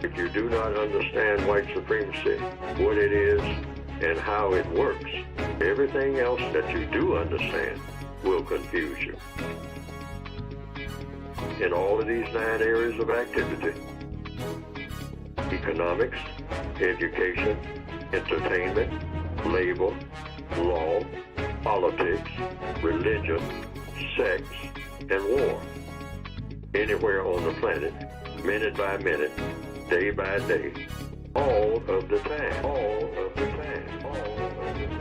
If you do not understand white supremacy, what it is, and how it works, everything else that you do understand will confuse you. In all of these 9 areas of activity, economics, education, entertainment, labor, law, politics, religion, sex, and war. Anywhere on the planet, minute by minute, day by day, all of the time, all of the time, all of the time.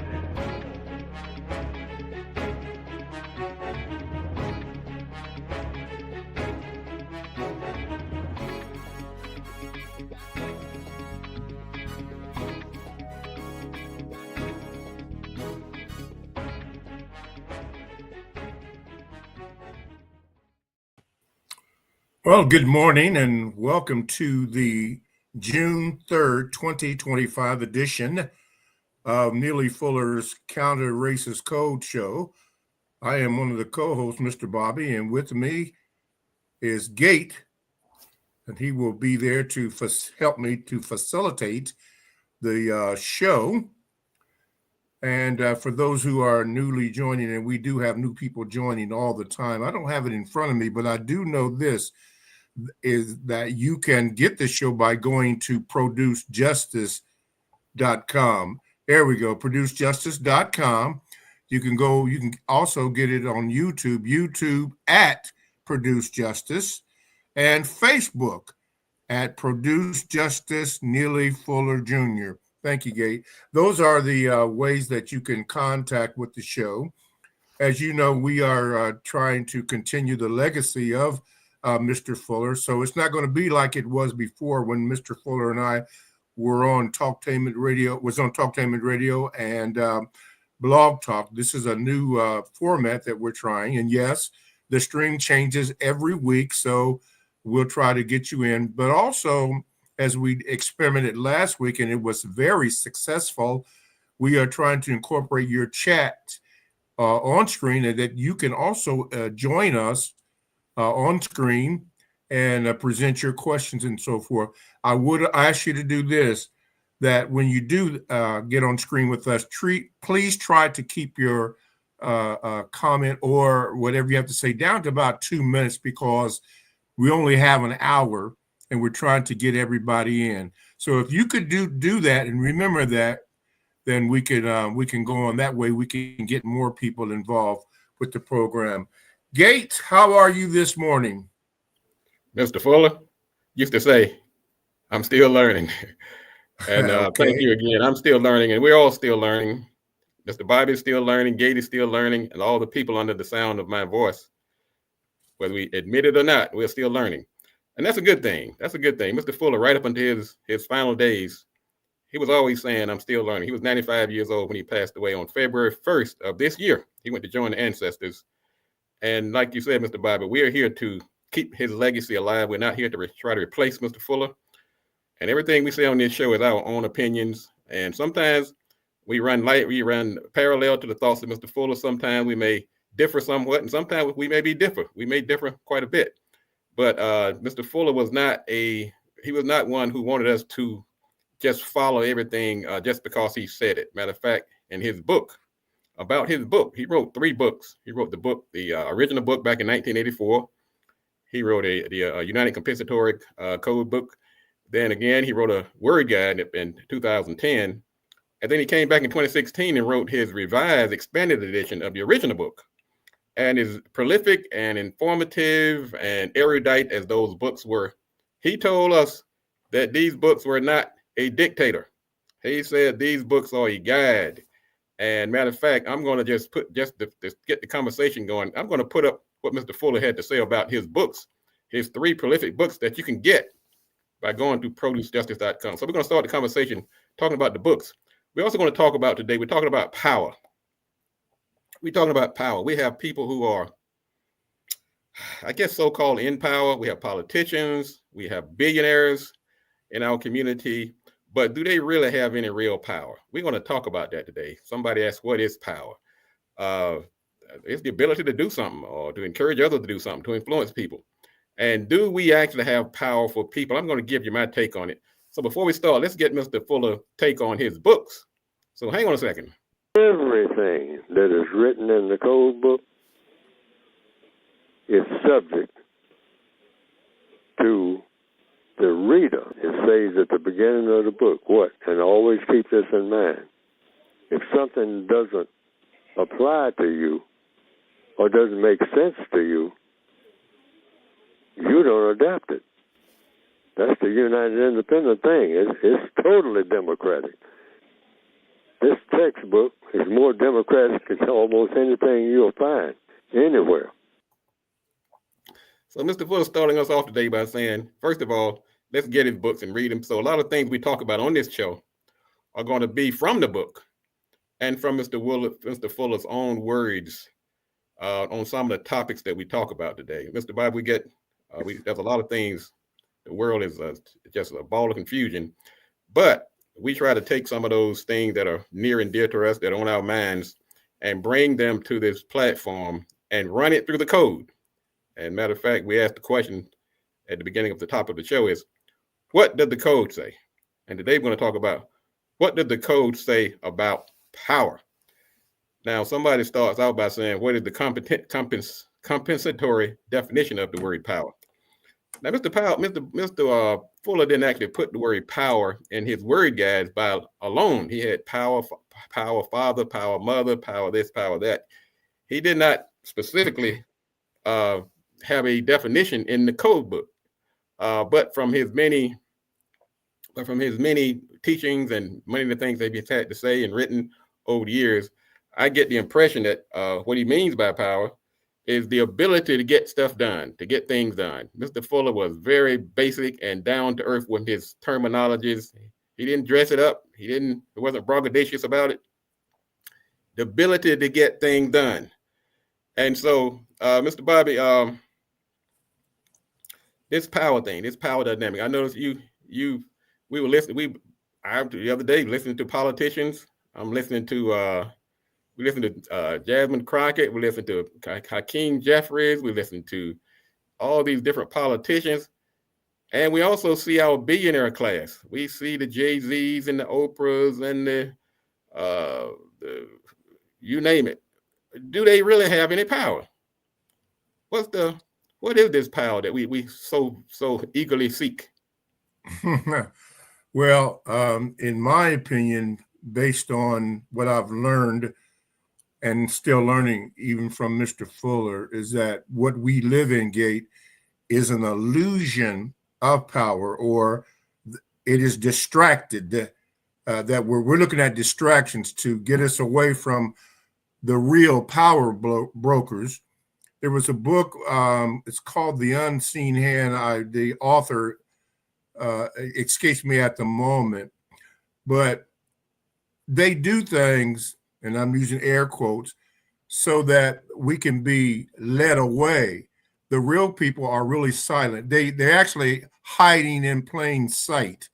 Well, good morning and welcome to the June 3rd, 2025 edition of Neely Fuller's Counter Racist Code Show. I am one of the co-hosts, Mr. Bobby, and with me is Gate, and he will be there to help me to facilitate the show. And for those who are newly joining, and we do have new people joining all the time, I don't have it in front of me, but I do know this, is that you can get the show by going to producejustice.com. There we go, producejustice.com. You can also get it on YouTube at Produce Justice, and Facebook at Produce Justice Neely Fuller Jr. Thank you, Gate. Those are the ways that you can contact with the show. As you know, we are trying to continue the legacy of Mr. Fuller. So it's not going to be like it was before when Mr. Fuller and I were on Talktainment Radio and Blog Talk. This is a new format that we're trying. And yes, the stream changes every week. So we'll try to get you in. But also, as we experimented last week, and it was very successful, we are trying to incorporate your chat on screen, and that you can also join us on screen and present your questions and so forth. I would ask you to do this, that when you do get on screen with us, please try to keep your comment or whatever you have to say down to about 2 minutes, because we only have an hour and we're trying to get everybody in. So if you could do that and remember that, then we can go on that way. We can get more people involved with the program. Gate, how are you this morning? Mr. Fuller used to say, I'm still learning. And Okay. Thank you again. I'm still learning, and we're all still learning. Mr. Bobby is still learning, Gate is still learning, and all the people under the sound of my voice, whether we admit it or not, we're still learning. And that's a good thing. That's a good thing. Mr. Fuller, right up until his final days, he was always saying, I'm still learning. He was 95 years old when he passed away on February 1st of this year. He went to join the ancestors. And like you said, Mr. Bobby, we are here to keep his legacy alive. We're not here to try to replace Mr. Fuller. And everything we say on this show is our own opinions. And sometimes we run parallel to the thoughts of Mr. Fuller. Sometimes we may differ somewhat, and sometimes we may differ. We may differ quite a bit. But Mr. Fuller was not one who wanted us to just follow everything just because he said it. Matter of fact, in his book, he wrote 3 books. He wrote the original book back in 1984. He wrote the United Compensatory Code book. Then again, he wrote a word guide in 2010. And then he came back in 2016 and wrote his revised expanded edition of the original book. And as prolific and informative and erudite as those books were, he told us that these books were not a dictator. He said these books are a guide. And matter of fact, I'm going to just to get the conversation going, I'm going to put up what Mr. Fuller had to say about his books, his 3 prolific books that you can get by going to producejustice.com. So we're going to start the conversation talking about the books. We're also going to talk about today, we're talking about power. We're talking about power. We have people who are, I guess, so-called in power. We have politicians. We have billionaires in our community. But do they really have any real power? We're going to talk about that today. Somebody asked, what is power? It's the ability to do something or to encourage others to do something, to influence people. And do we actually have powerful people? I'm going to give you my take on it. So before we start, let's get Mr. Fuller take on his books. So hang on a second. Everything that is written in the code book is subject to the reader. It says at the beginning of the book, what? And always keep this in mind. If something doesn't apply to you or doesn't make sense to you, you don't adapt it. That's the United Independent thing. It's totally democratic. This textbook is more democratic than almost anything you'll find anywhere. So Mr. Fuller starting us off today by saying, first of all, let's get his books and read them. So a lot of things we talk about on this show are going to be from the book and from Mr. Fuller's own words on some of the topics that we talk about today. Mr. Bob, there's a lot of things. The world is just a ball of confusion, but we try to take some of those things that are near and dear to us, that are on our minds, and bring them to this platform and run it through the code. And matter of fact, we asked the question at the beginning of the top of the show is, what did the code say? And today we're going to talk about, what did the code say about power? Now, somebody starts out by saying, what is the compensatory definition of the word power? Now, Mr. Fuller didn't actually put the word power in his word guides by alone. He had power father, power mother, power this, power that. He did not specifically have a definition in the code book, but from his many teachings and many of the things that he's had to say and written over the years, I get the impression that what he means by power is the ability to get stuff done, to get things done. Mr. Fuller was very basic and down to earth with his terminologies. He didn't dress it up. He wasn't braggadocious about it. The ability to get things done. And so, Mr. Bobby, this power thing, this power dynamic. I noticed we were listening. The other day listening to politicians. I'm listening to we listen to Jasmine Crockett. We listen to Hakeem Jeffries. We listen to all these different politicians. And we also see our billionaire class. We see the Jay-Z's and the Oprahs and the you name it. Do they really have any power? What is this power that we so eagerly seek? Well, in my opinion, based on what I've learned and still learning even from Mr. Fuller, is that what we live in, Gate, is an illusion of power, or it is distracted, that we're looking at distractions to get us away from the real power brokers. There was a book, it's called The Unseen Hand. The author escapes me at the moment, but they do things, and I'm using air quotes, so that we can be led away. The real people are really silent. They're actually hiding in plain sight.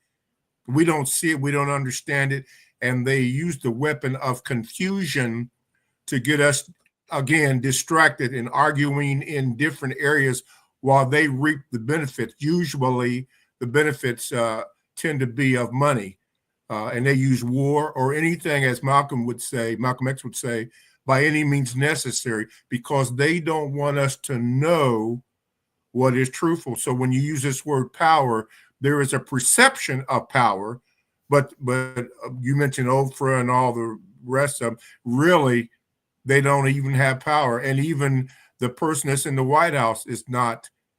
We don't see it, we don't understand it, and they use the weapon of confusion to get us, again, distracted and arguing in different areas while they reap the benefits. Usually the benefits tend to be of money. And they use war or anything, as Malcolm X would say, by any means necessary, because they don't want us to know what is truthful. So when you use this word power, there is a perception of power, but you mentioned Oprah and all the rest of them. Really, they don't even have power. And even the person that's in the White House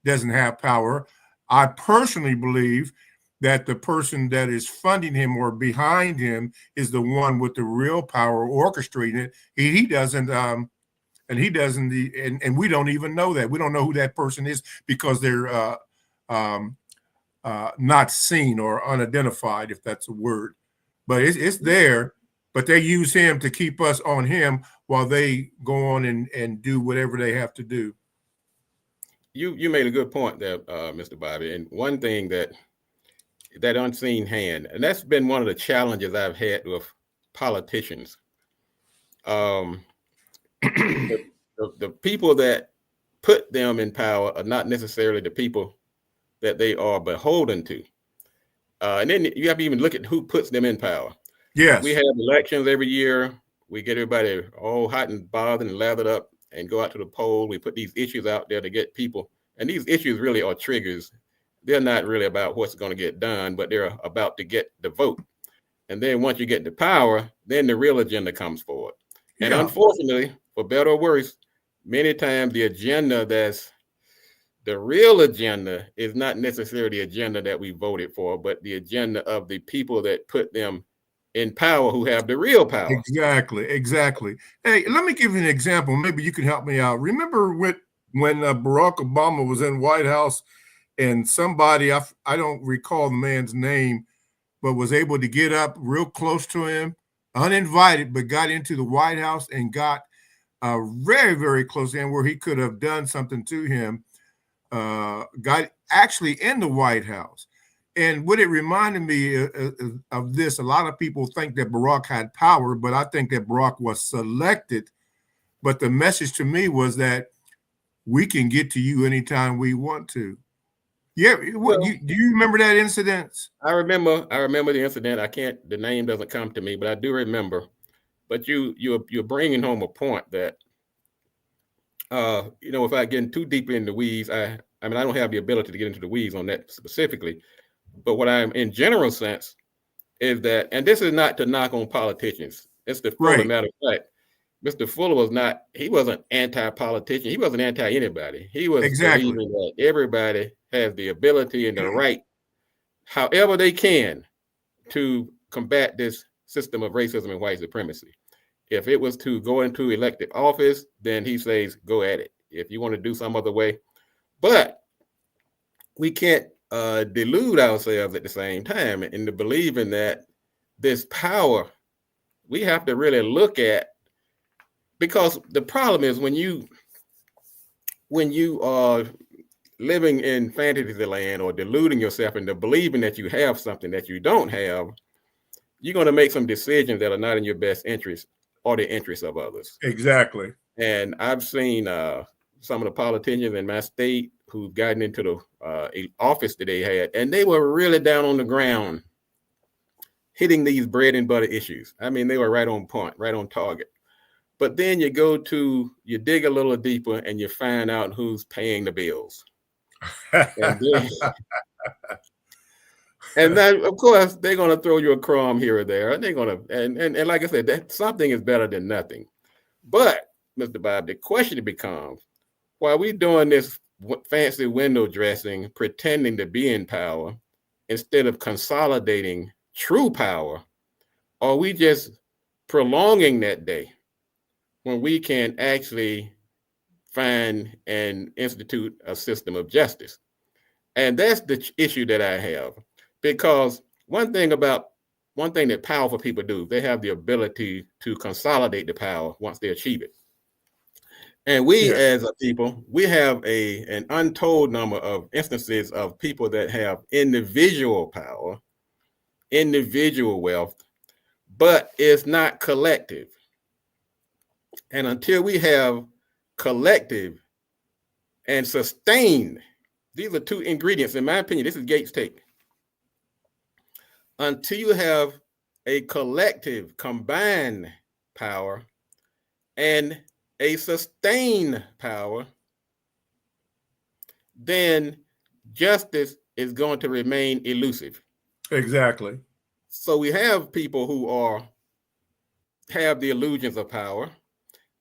doesn't have power. I personally believe that the person that is funding him or behind him is the one with the real power orchestrating it. He doesn't, and we don't even know that. We don't know who that person is because they're not seen or unidentified, if that's a word. But it's there, but they use him to keep us on him while they go on and do whatever they have to do. You made a good point there, Mr. Bobby. And one thing that unseen hand, and that's been one of the challenges I've had with politicians. The people that put them in power are not necessarily the people that they are beholden to. And then you have to even look at who puts them in power. Yes. We have elections every year. We get everybody all hot and bothered and lathered up and go out to the poll. We put these issues out there to get people. And these issues really are triggers. They're not really about what's going to get done, but they're about to get the vote. And then once you get the power, then the real agenda comes forward. And unfortunately, for better or worse, many times the agenda that's the real agenda is not necessarily the agenda that we voted for, but the agenda of the people that put them in power who have the real power. Exactly. Hey, let me give you an example. Maybe you can help me out. Remember when Barack Obama was in White House and somebody, I don't recall the man's name, but was able to get up real close to him, uninvited, but got into the White House and got very, very close to him where he could have done something to him. Got actually in the White House. And what it reminded me of this, a lot of people think that Barack had power, but I think that Barack was selected. But the message to me was that we can get to you anytime we want to. Yeah. Do you remember that incident? I remember the incident. The name doesn't come to me, but I do remember. But you're bringing home a point that, without getting too deeply into the weeds, I don't have the ability to get into the weeds on that specifically. But what I'm in general sense is that, and this is not to knock on politicians. It's the full matter of fact. Mr. Fuller wasn't anti-politician. He wasn't anti-anybody. He was believing that everybody has the ability and the right, however they can, to combat this system of racism and white supremacy. If it was to go into elected office, then he says, go at it. If you want to do some other way. But we can't delude ourselves at the same time into believing that this power, we have to really look at, because the problem is when you are living in fantasy land or deluding yourself into believing that you have something that you don't have, you're going to make some decisions that are not in your best interest or the interest of others. Exactly. And I've seen some of the politicians in my state who've gotten into the office that they had, and they were really down on the ground hitting these bread and butter issues. I mean, they were right on point, right on target. But then you dig a little deeper and you find out who's paying the bills. And then, of course, they're going to throw you a crumb here or there. And they're going to, and like I said, that something is better than nothing. But, Mr. Bob, the question becomes, why are we doing this fancy window dressing, pretending to be in power, instead of consolidating true power? Are we just prolonging that day when we can actually find and institute a system of justice? And that's the issue that I have. Because one thing that powerful people do, they have the ability to consolidate the power once they achieve it. And we as a people, we have an untold number of instances of people that have individual power, individual wealth, but it's not collective. And until we have collective and sustained, these are two ingredients, in my opinion. This is Gates' take. Until you have a collective combined power and a sustained power, then justice is going to remain elusive. Exactly. So we have people who have the illusions of power.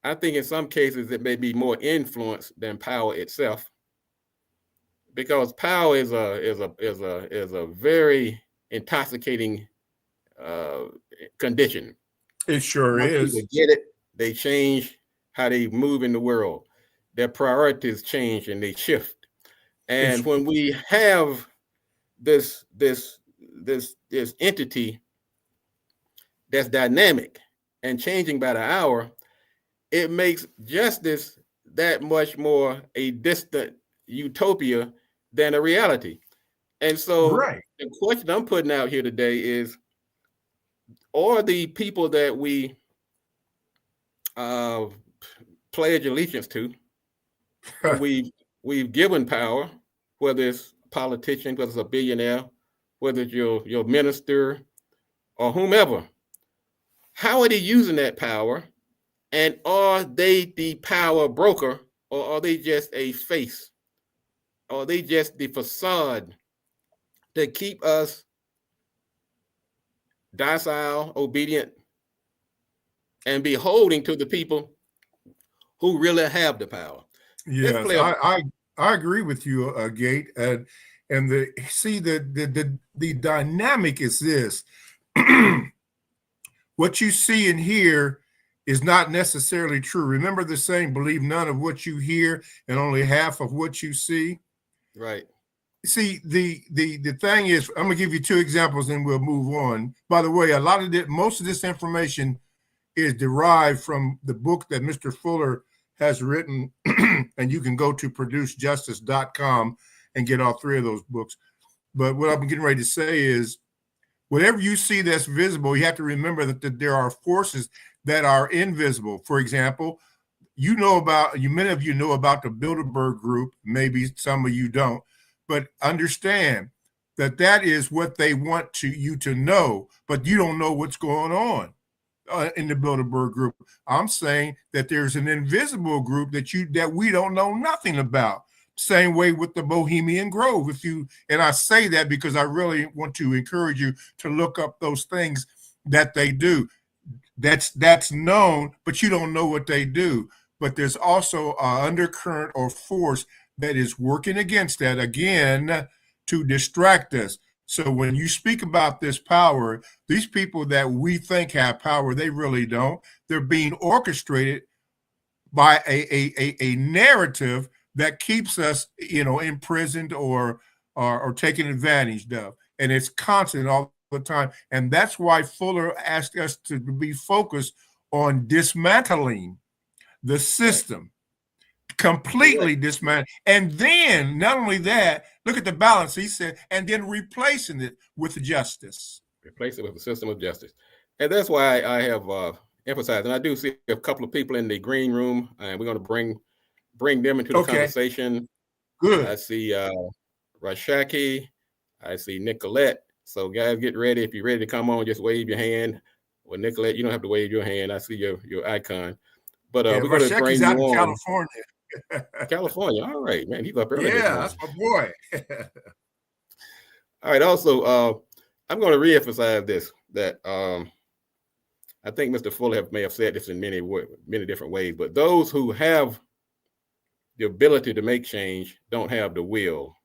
I think in some cases it may be more influence than power itself, because power is a very intoxicating condition. It sure is. People get it, they change how they move in the world. Their priorities change and they shift. And when we have this entity that's dynamic and changing by the hour, it makes justice that much more a distant utopia than a reality. And so the question I'm putting out here today is, are the people that we pledge allegiance to, when we've given power, whether it's a politician, whether it's a billionaire, whether it's your minister or whomever, how are they using that power? And are they the power broker, or are they just a face? Or are they just the facade to keep us docile, obedient, and beholding to the people who really have the power? Yes, I agree with you, Gate, and the dynamic is this: what you see and hear is not necessarily true. Remember the saying, "Believe none of what you hear and only half of what you see." Right. See, the thing is, I'm gonna give you two examples, and we'll move on. By the way, most of this information is derived from the book that Mr. Fuller has written, and you can go to producejustice.com and get all three of those books. But what I'm getting ready to say is, whatever you see that's visible, you have to remember that there are forces that are invisible. For example, many of you know about the Bilderberg Group, maybe some of you don't, but understand that is what they want you to know, but you don't know what's going on in the Bilderberg Group. I'm saying that there's an invisible group that we don't know nothing about. Same way with the Bohemian Grove. And I say that because I really want to encourage you to look up those things that they do. That's known, but you don't know what they do. But there's also an undercurrent or force that is working against that, again, to distract us. So when you speak about this power, these people that we think have power, they really don't. They're being orchestrated by a narrative that keeps us, imprisoned or taken advantage of. And it's constant all the time. And that's why Fuller asked us to be focused on dismantling the system, completely dismantled. And then not only that, look at the balance, he said, and then replacing it with justice. Replace it with a system of justice. And that's why I have emphasized, and I do see a couple of people in the green room, and we're going to bring them into the conversation. Good. I see Rashaki. I see Nicolette. So guys, get ready. If you're ready to come on, just wave your hand. Well, Nicolette, you don't have to wave your hand. I see your icon. But we're going to bring you out on. In California. California. All right, man. He's up early. Yeah, that's my boy. All right. Also, I'm going to reemphasize this, that I think Mr. Fuller may have said this in many different ways, but those who have the ability to make change don't have the will.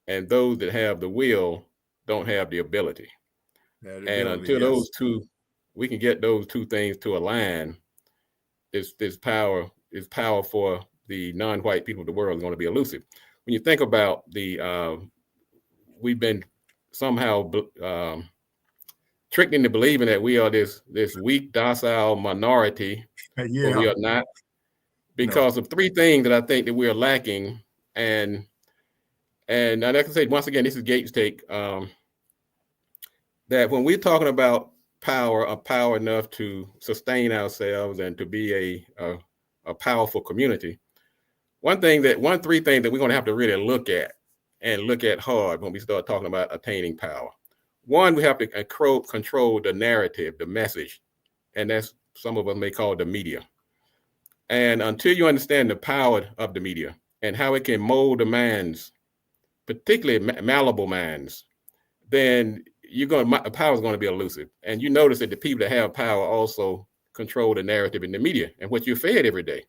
And those that have the will don't have the ability. And until those two, we can get those two things to align, this power for the non-white people of the world is going to be elusive. When you think about we've been somehow tricked into believing that we are this weak, docile minority, but we are not, because of three things that I think that we are lacking. And like I said, once again, this is Gates' take, that when we're talking about power enough to sustain ourselves and to be a powerful community, three things that we're going to have to really look at hard when we start talking about attaining power. One, we have to control the narrative, the message, and that's, some of us may call it the media. And until you understand the power of the media and how it can mold the minds, particularly malleable minds, then power is going to be elusive. And you notice that the people that have power also control the narrative in the media and what you're fed every day.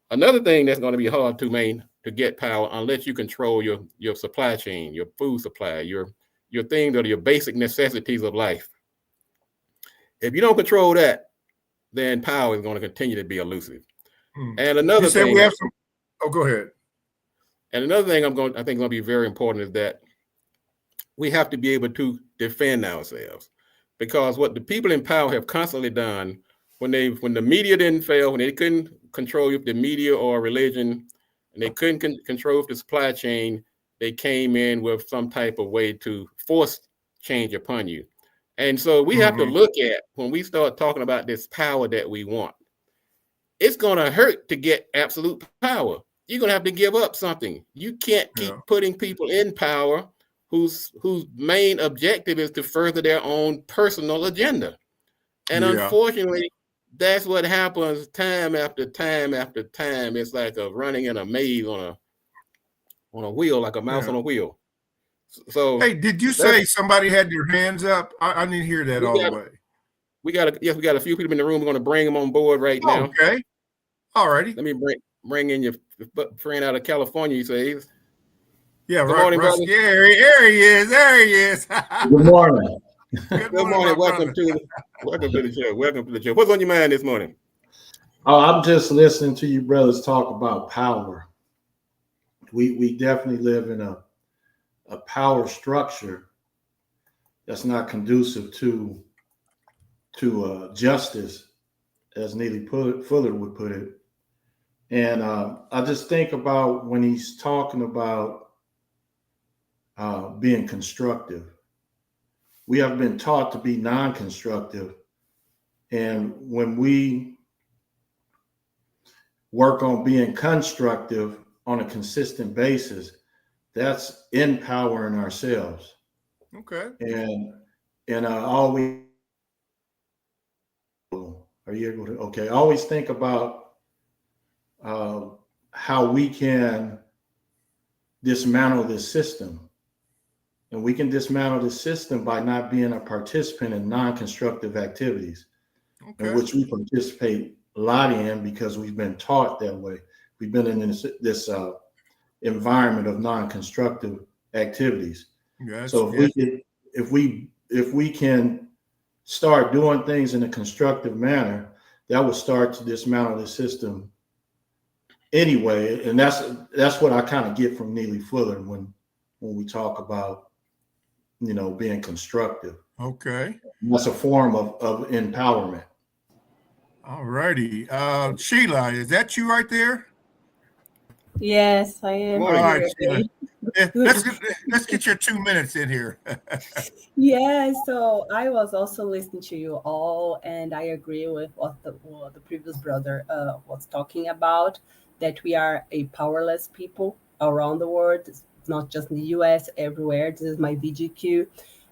Another thing that's going to be hard to get power, unless you control your supply chain, your food supply, your things that are your basic necessities of life. If you don't control that, then power is going to continue to be elusive. And another thing, we have some. Oh, go ahead. And another thing I think is going to be very important is that we have to be able to defend ourselves, because what the people in power have constantly done, when the media didn't fail, when they couldn't control the media or religion, and they couldn't control the supply chain, they came in with some type of way to force change upon you. And so we have to look at, when we start talking about this power that we want, it's going to hurt to get absolute power. You're going to have to give up something. You can't keep putting people in power whose main objective is to further their own personal agenda. And unfortunately, that's what happens time after time after time. It's like running in a maze on a wheel, like a mouse on a wheel. So, hey, did you say somebody had their hands up? I didn't hear that all the way. We got a few people in the room. We're going to bring them on board right now. Okay. All righty. Let me bring in your friend out of California, you say. Yeah, Good morning, brother. Yeah, there he is. There he is. Good morning. Good morning. Welcome to the show. Welcome to the show. What's on your mind this morning? Oh, I'm just listening to you brothers talk about power. We definitely live in a power structure that's not conducive to justice, as Neely Fuller would put it. And I just think about when he's talking about being constructive. We have been taught to be non-constructive. And when we work on being constructive on a consistent basis, that's empowering ourselves. Okay. And I always, are you able to? Okay. I always think about how we can dismantle this system. And we can dismantle the system by not being a participant in non-constructive activities, in which we participate a lot in because we've been taught that way. We've been in this environment of non-constructive activities. Yes, so if we can start doing things in a constructive manner, that will start to dismantle the system anyway. And that's what I kind of get from Neely Fuller when we talk about, being constructive. Okay. That's a form of empowerment. All righty. Sheila, is that you right there? Yes, I am. All right, Sheila. Yeah, let's get your 2 minutes in here. Yeah, so I was also listening to you all, and I agree with what the previous brother was talking about, that we are a powerless people around the world. It's not just in the US, everywhere. This is my VGQ.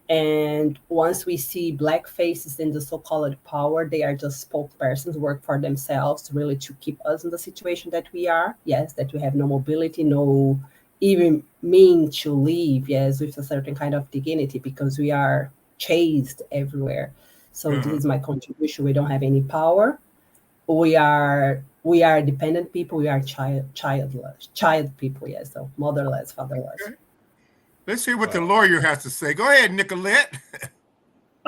And once we see Black faces in the so-called power, they are just spokespersons, work for themselves, really to keep us in the situation that we are. Yes, that we have no mobility, no even mean to live, yes, with a certain kind of dignity, because we are chased everywhere. So this is my contribution. We don't have any power. We are dependent people. We are child people, yes, so motherless, fatherless. Okay. Let's hear what the lawyer has to say. Go ahead, Nicolette.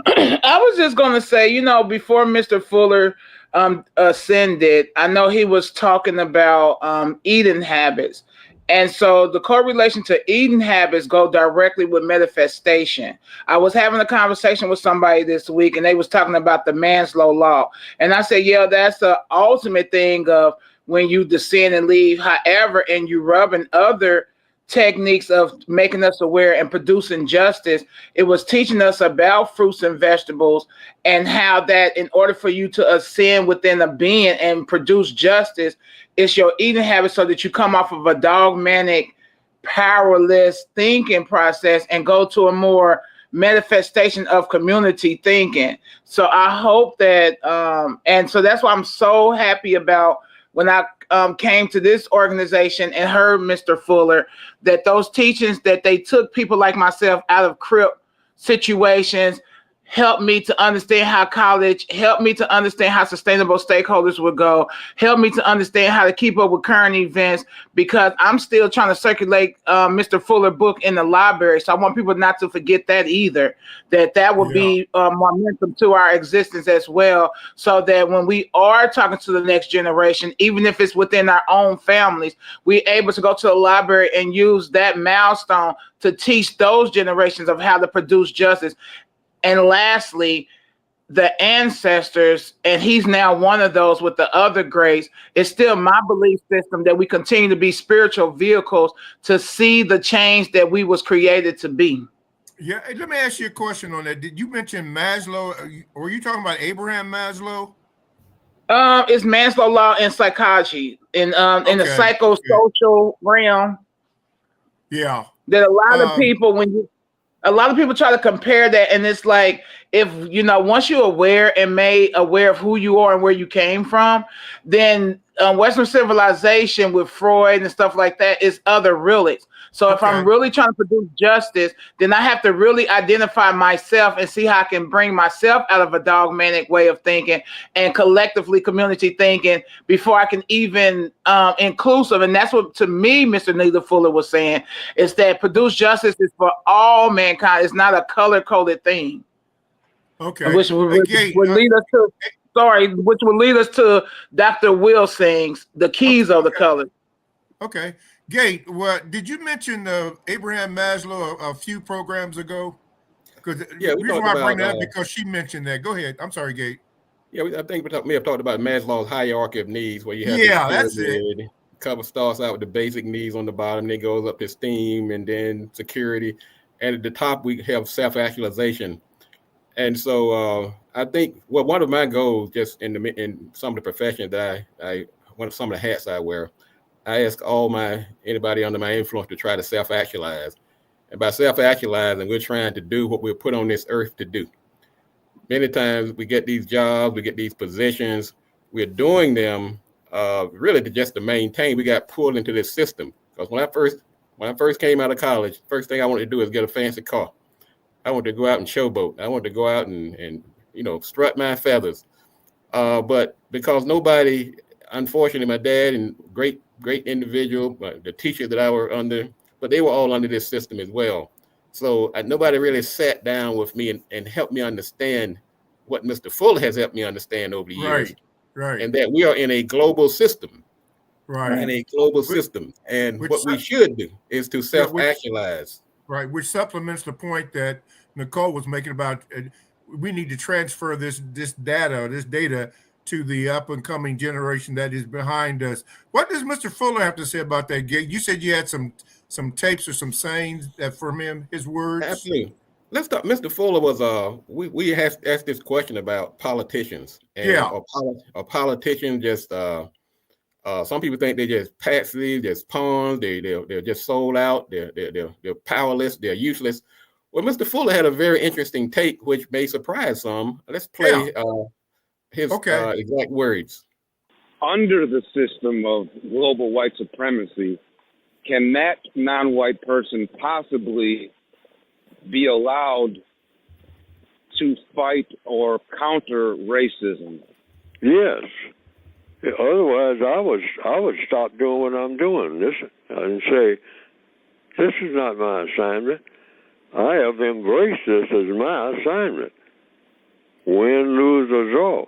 I was just going to say, before Mr. Fuller ascended, I know he was talking about eating habits. And so the correlation to eating habits go directly with manifestation. I was having a conversation with somebody this week, and they was talking about the Maslow law. And I said, yeah, that's the ultimate thing of when you descend and leave. However, and you rub in other techniques of making us aware and producing justice, it was teaching us about fruits and vegetables and how that in order for you to ascend within a being and produce justice, it's your eating habit, so that you come off of a dogmatic, powerless thinking process and go to a more manifestation of community thinking. So I hope that, and so that's why I'm so happy about when I came to this organization and heard Mr. Fuller, that those teachings that they took people like myself out of crip situations, helped me to understand how college, helped me to understand how sustainable stakeholders would go, helped me to understand how to keep up with current events, because I'm still trying to circulate Mr. Fuller book in the library. So I want people not to forget that either, that would be momentum to our existence as well, so that when we are talking to the next generation, even if it's within our own families, we're able to go to the library and use that milestone to teach those generations of how to produce justice. And lastly, the ancestors, and he's now one of those with the other greats, it's still my belief system that we continue to be spiritual vehicles to see the change that we was created to be. Yeah, let me ask you a question on that. Did you mention Maslow? Were you talking about Abraham Maslow? It's Maslow's law in psychology, in the Okay. psychosocial realm. Yeah. That a lot of people, a lot of people try to compare that, and it's like, if once you're aware and made aware of who you are and where you came from, then Western civilization with Freud and stuff like that is other relics. So if I'm really trying to produce justice, then I have to really identify myself and see how I can bring myself out of a dogmatic way of thinking and collectively community thinking before I can even inclusive. And that's what, to me, Mr. Neely Fuller was saying, is that produce justice is for all mankind. It's not a color-coded thing. Okay. Which would lead us to, which would lead us to Dr. Will Singh's The Keys of the Color. Okay. Gate, did you mention Abraham Maslow a few programs ago? Because the reason why I bring that up because she mentioned that. Go ahead. I'm sorry, Gate. Yeah, I think we may have talked about Maslow's hierarchy of needs, where you have that's it. Cover starts out with the basic needs on the bottom, then goes up to esteem and then security, and at the top we have self-actualization. And so I think one of my goals, just in some of the professions that some of the hats I wear, I ask anybody under my influence to try to self-actualize. And by self-actualizing, we're trying to do what we're put on this earth to do. Many times we get these jobs, we get these positions, we're doing them really to maintain. We got pulled into this system. Because when I first came out of college, first thing I wanted to do is get a fancy car. I wanted to go out and showboat. I wanted to go out and strut my feathers. But because nobody, unfortunately, my dad and great individual, the teacher that I were under, but they were all under this system as well. So nobody really sat down with me and helped me understand what Mr. Fuller has helped me understand over the years. Right. And that we are in a global system. Right. In a global system. And what we should do is to self-actualize. Right, which supplements the point that Nicole was making about we need to transfer this data to the up and coming generation that is behind us. What does Mr. Fuller have to say about that, Gate? You said you had some tapes or some sayings that from him, his words. Absolutely. Let's talk. Mr. Fuller was we asked this question about politicians and a politician just some people think they're just patsies, just pawns, they're just sold out, they're powerless, they're useless. Well, Mr. Fuller had a very interesting take, which may surprise some. Let's play his exact words. Under the system of global white supremacy, can that non-white person possibly be allowed to fight or counter racism? Yes. Otherwise, I would stop doing what I'm doing and say, this is not my assignment. I have embraced this as my assignment. Win, lose, or draw.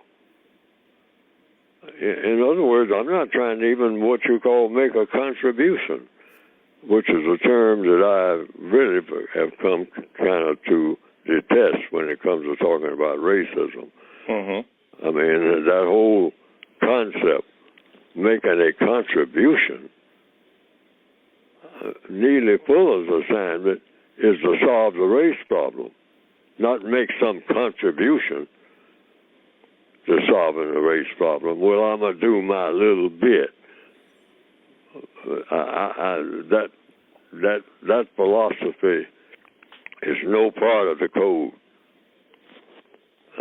In other words, I'm not trying to even what you call make a contribution, which is a term that I really have come kind of to detest when it comes to talking about racism. Mm-hmm. I mean, that whole concept, making a contribution. Neely Fuller's assignment is to solve the race problem, not make some contribution to solving the race problem. Well, I'm going to do my little bit. That philosophy is no part of the code.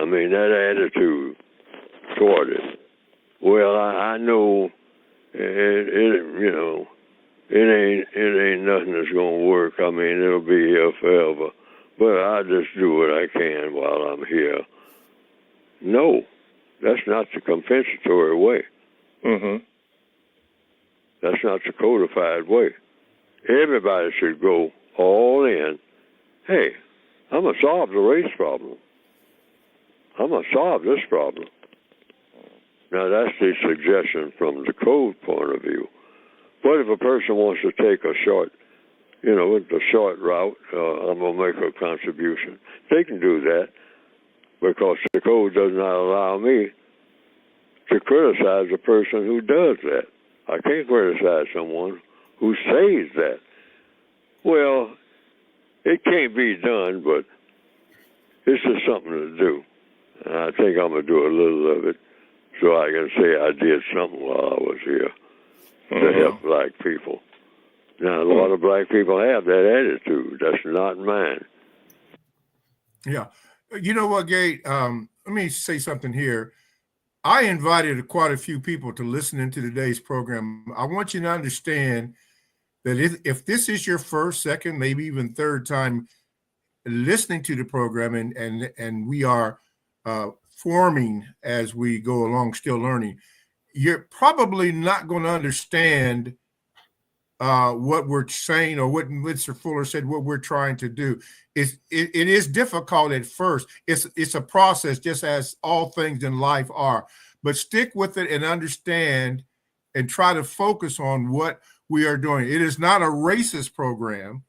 I mean, that attitude toward it. Well, I know it ain't nothing that's gonna work. I mean, it'll be here forever. But I just do what I can while I'm here. No, that's not the compensatory way. Mm-hmm. That's not the codified way. Everybody should go all in. Hey, I'm gonna solve the race problem. I'm gonna solve this problem. Now, that's the suggestion from the code point of view. But if a person wants to take a short route, I'm going to make a contribution. They can do that because the code does not allow me to criticize a person who does that. I can't criticize someone who says that. Well, it can't be done, but it's just something to do. And I think I'm going to do a little of it. so I can say I did something while I was here to help black people. Now, a lot of black people have that attitude. That's not mine. Yeah. You know what, Gate? Let me say something here. I invited quite a few people to listen into today's program. I want you to understand that if this is your first, second, maybe even third time listening to the program, and we are forming as we go along, still learning, you're probably not going to understand what we're saying, or what Mr. Fuller said, what we're trying to do. It is difficult at first. It's a process, just as all things in life are. But stick with it and understand and try to focus on what we are doing. It is not a racist program,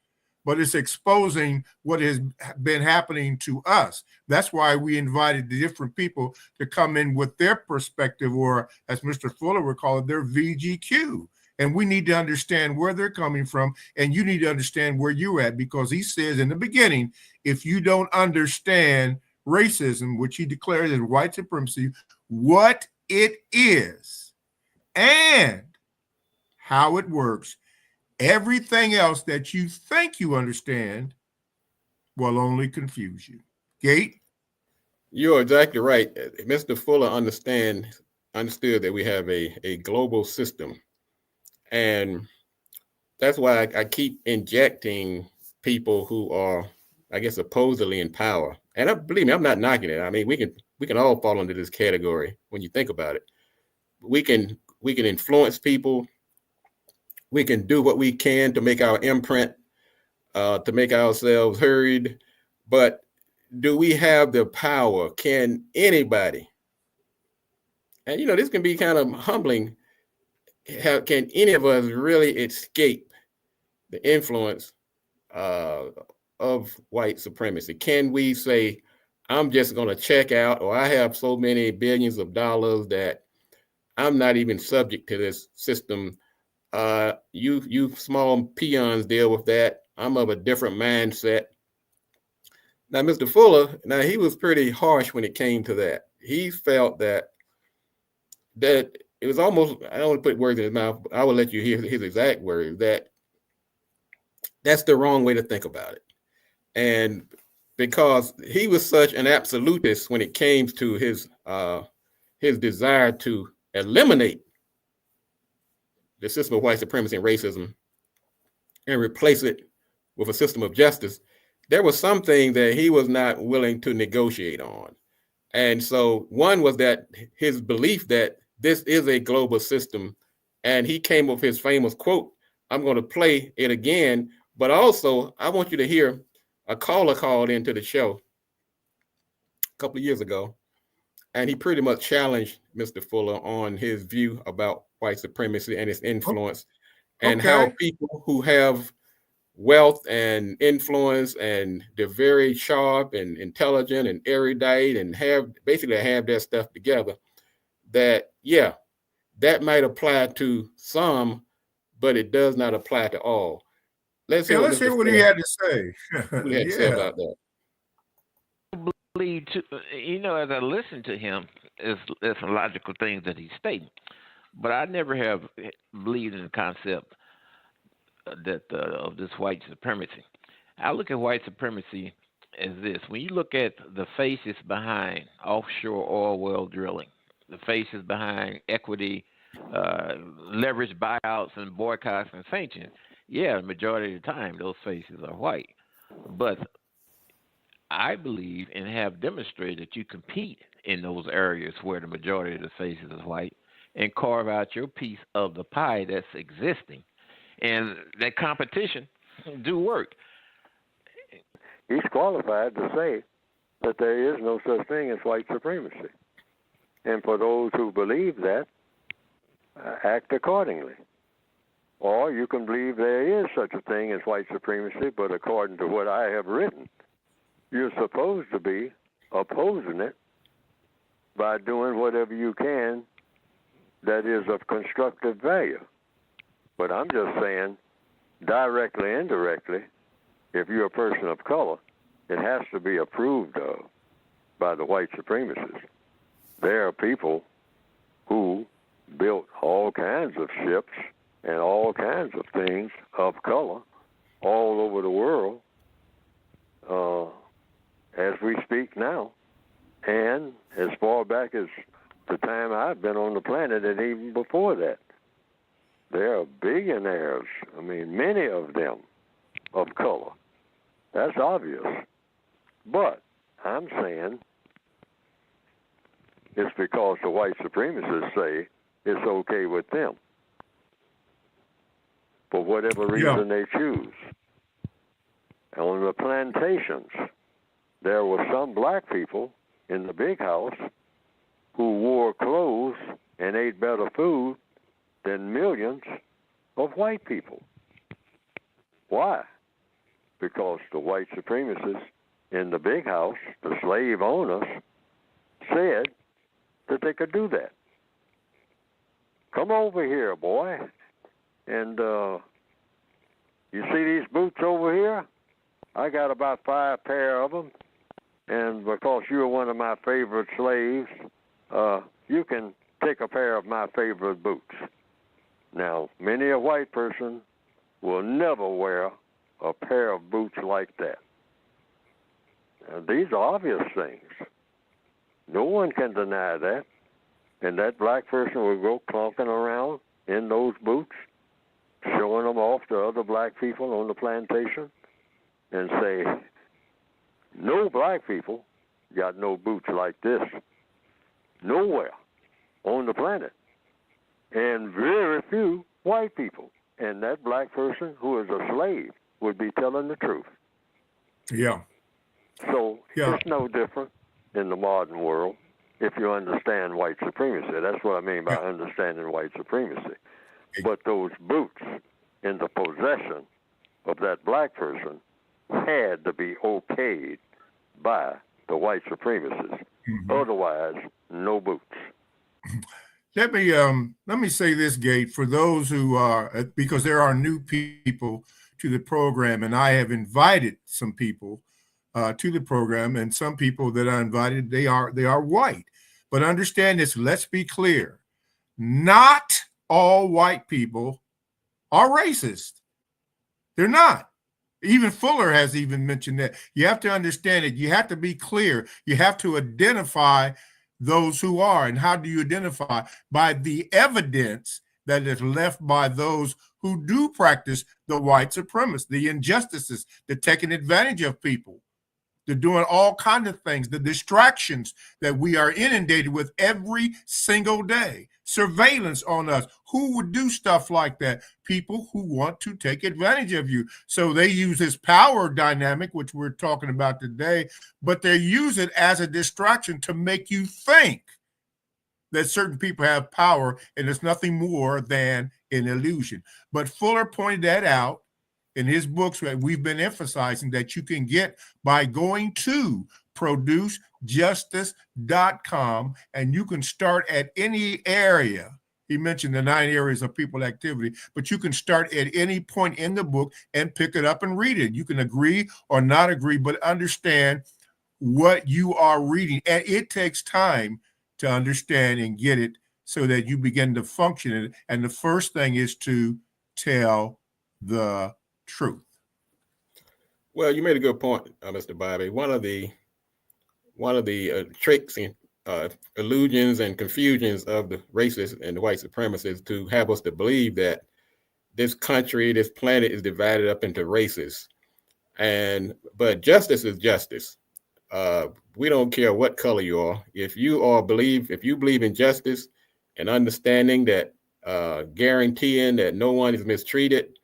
but it's exposing what has been happening to us. That's why we invited the different people to come in with their perspective, or as Mr. Fuller would call it, their VGQ. And we need to understand where they're coming from, and you need to understand where you're at, because he says in the beginning, if you don't understand racism, which he declares as white supremacy, what it is and how it works, everything else that you think you understand will only confuse you. Gate? You're exactly right. Mr. Fuller understood that we have a global system. And that's why I keep injecting people who are, I guess, supposedly in power. And believe me, I'm not knocking it. I mean, we can all fall into this category when you think about it. We can influence people. We can do what we can to make our imprint, to make ourselves heard. But do we have the power? Can anybody? And this can be kind of humbling. Can any of us really escape the influence of white supremacy? Can we say, I'm just going to check out, or I have so many billions of dollars that I'm not even subject to this system? You small peons deal with that. I'm of a different mindset. Now, Mr. Fuller, he was pretty harsh when it came to that. He felt that it was almost, I don't want to put words in his mouth, but I will let you hear his exact words, that's the wrong way to think about it. And because he was such an absolutist when it came to his desire to eliminate the system of white supremacy and racism and replace it with a system of justice, there was something that he was not willing to negotiate on. And so one was that his belief that this is a global system, and he came up with his famous quote, I'm going to play it again, but also I want you to hear a caller called into the show a couple of years ago, and he pretty much challenged Mr. Fuller on his view about white supremacy and its influence, and how people who have wealth and influence, and they're very sharp and intelligent and erudite and have their stuff together, that might apply to some, but it does not apply to all. Let's hear what he had to say. What he had to say about that. Believe as I listen to him, there's some logical things that he's stating, but I never have believed in the concept that of this white supremacy. I look at white supremacy as this: when you look at the faces behind offshore oil well drilling, the faces behind equity, leveraged buyouts and boycotts and sanctions, the majority of the time those faces are white. But I believe and have demonstrated that you compete in those areas where the majority of the faces is white and carve out your piece of the pie that's existing. And that competition do work. He's qualified to say that there is no such thing as white supremacy. And for those who believe that, act accordingly. Or you can believe there is such a thing as white supremacy, but according to what I have written, you're supposed to be opposing it by doing whatever you can that is of constructive value. But I'm just saying, directly, indirectly, if you're a person of color, it has to be approved of by the white supremacists. There are people who built all kinds of ships and all kinds of things of color all over the world as we speak now. And as far back as the time I've been on the planet and even before that, there are billionaires, I mean, many of them of color. That's obvious. But I'm saying it's because the white supremacists say it's okay with them for whatever reason they choose. On the plantations, there were some black people in the big house who wore clothes and ate better food than millions of white people. Why? Because the white supremacists in the big house, the slave owners, said that they could do that. Come over here, boy, and you see these boots over here? I got about 5 pair of them, and because you're one of my favorite slaves, you can take a pair of my favorite boots. Now, many a white person will never wear a pair of boots like that. Now, these are obvious things. No one can deny that. And that black person will go clunking around in those boots, showing them off to other black people on the plantation, and say, no black people got no boots like this nowhere on the planet, and very few white people. And that black person who is a slave would be telling the truth. Yeah. So Yeah. It's no different in the modern world if you understand white supremacy. That's what I mean by understanding white supremacy. But those boots in the possession of that black person had to be okayed by the white supremacists. Mm-hmm. Otherwise, no boots. Let me say this, Gate, for those who are, because there are new people to the program, and I have invited some people to the program, and some people that I invited, they are white. But understand this, let's be clear. Not all white people are racist. They're not. Even Fuller has even mentioned that. You have to understand it. You have to be clear. You have to identify those who are. And how do you identify? By the evidence that is left by those who do practice the white supremacy, the injustices, the taking advantage of people. They're doing all kinds of things, the distractions that we are inundated with every single day, surveillance on us. Who would do stuff like that? People who want to take advantage of you. So they use this power dynamic, which we're talking about today, but they use it as a distraction to make you think that certain people have power, and it's nothing more than an illusion. But Fuller pointed that out in his books that we've been emphasizing that you can get by going to producejustice.com, and you can start at any area. He mentioned the 9 areas of people activity, but you can start at any point in the book and pick it up and read it. You can agree or not agree, but understand what you are reading. And it takes time to understand and get it so that you begin to function in it. And the first thing is to tell the truth. Well, you made a good point, Mr. Bobby. One of the tricks and illusions and confusions of the racists and the white supremacists to have us to believe that this country, this planet is divided up into races. But justice is justice. We don't care what color you are. If you believe in justice and understanding that, guaranteeing that no one is mistreated,